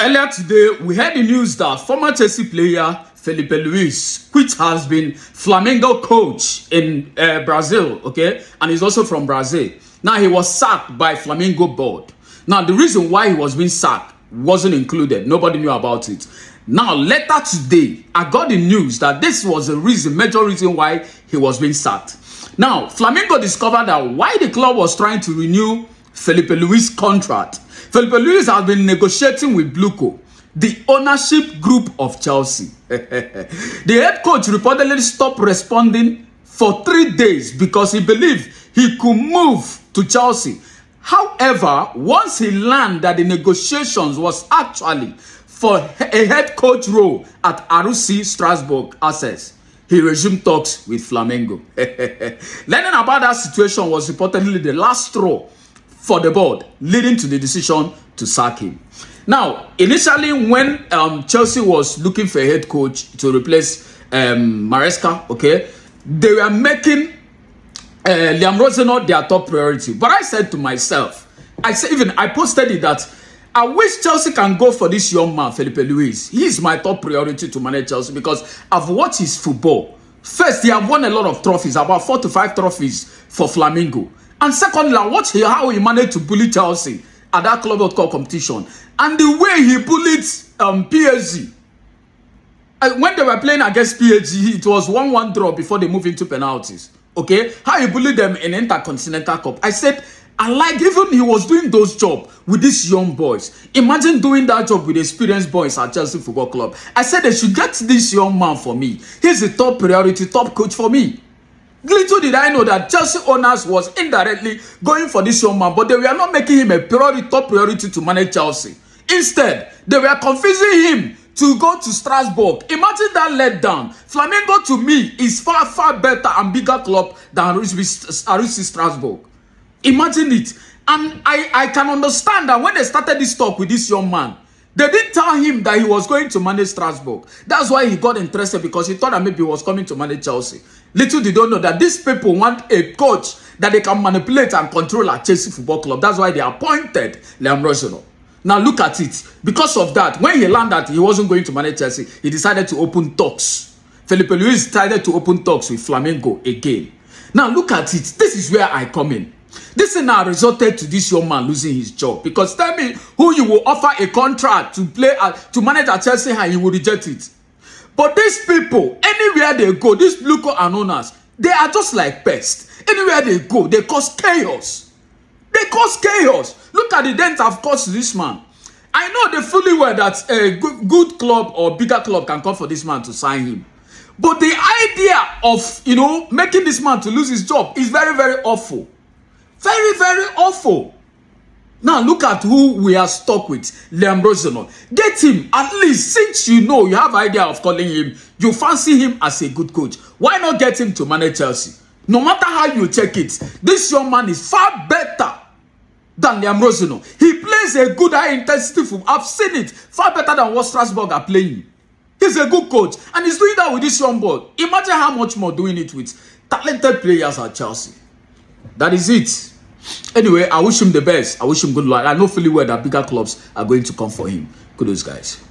Earlier today, we heard the news that former Chelsea player Filipe Luiz, which has been Flamengo coach in Brazil, okay, and he's also from Brazil. Now, he was sacked by Flamengo board. Now, the reason why he was being sacked wasn't included. Nobody knew about it. Now, later today, I got the news that this was the major reason why he was being sacked. Now, Flamengo discovered that why the club was trying to renew Filipe Luiz's contract. Filipe Luiz has been negotiating with Bluco, the ownership group of Chelsea. The head coach reportedly stopped responding for 3 days because he believed he could move to Chelsea. However, once he learned that the negotiations was actually for a head coach role at RC Strasbourg Access, he resumed talks with Flamengo. Learning about that situation was reportedly the last straw for the board, leading to the decision to sack him. Now, initially when Chelsea was looking for a head coach to replace Maresca, okay, they were making Liam Rosenau their top priority. But I said to myself, I posted it that I wish Chelsea can go for this young man, Filipe Luiz. He is my top priority to manage Chelsea because I've watched his football. First, he have won a lot of trophies, about 4 to 5 trophies for Flamengo. And secondly, I watched how he managed to bully Chelsea at that Club World Cup competition. And the way he bullied PSG. When they were playing against PSG, it was 1-1 draw before they moved into penalties. Okay? How he bullied them in Intercontinental Cup. I said, I like even he was doing those jobs with these young boys. Imagine doing that job with experienced boys at Chelsea Football Club. I said they should get this young man for me. He's the top priority, top coach for me. Little did I know that Chelsea owners was indirectly going for this young man, but they were not making him a top priority to manage Chelsea. Instead, they were confusing him to go to Strasbourg. Imagine that letdown. Flamengo, to me, is far, far better and bigger club than RC Strasbourg. Imagine it. And I can understand that when they started this talk with this young man, they didn't tell him that he was going to manage Strasbourg. That's why he got interested, because he thought that maybe he was coming to manage Chelsea. Little did they know that these people want a coach that they can manipulate and control at Chelsea Football Club. That's why they appointed Liam Rosenau. Now look at it. Because of that, when he learned that he wasn't going to manage Chelsea, he decided to open talks. Filipe Luiz decided to open talks with Flamengo again. Now look at it. This is where I come in. This is now resulted to this young man losing his job. Because tell me who you will offer a contract to play to manage at Chelsea and he will reject it. But these people, anywhere they go, these Bluco and owners, they are just like pests. Anywhere they go, they cause chaos. They cause chaos. Look at the dent I've caused this man. I know they fully well that a good club or bigger club can come for this man to sign him. But the idea of, making this man to lose his job is very, very awful. Very, very awful. Now look at who we are stuck with, Liam Rosenau. Get him, at least, since you have idea of calling him, you fancy him as a good coach. Why not get him to manage Chelsea? No matter how you check it, this young man is far better than Liam Rosenau. He plays a good high-intensity football. I've seen it. Far better than what Strasbourg are playing. He's a good coach, and he's doing that with this young boy. Imagine how much more doing it with talented players at Chelsea. That is it. Anyway, I wish him the best. I wish him good luck. I know fully well that bigger clubs are going to come for him. Kudos, guys.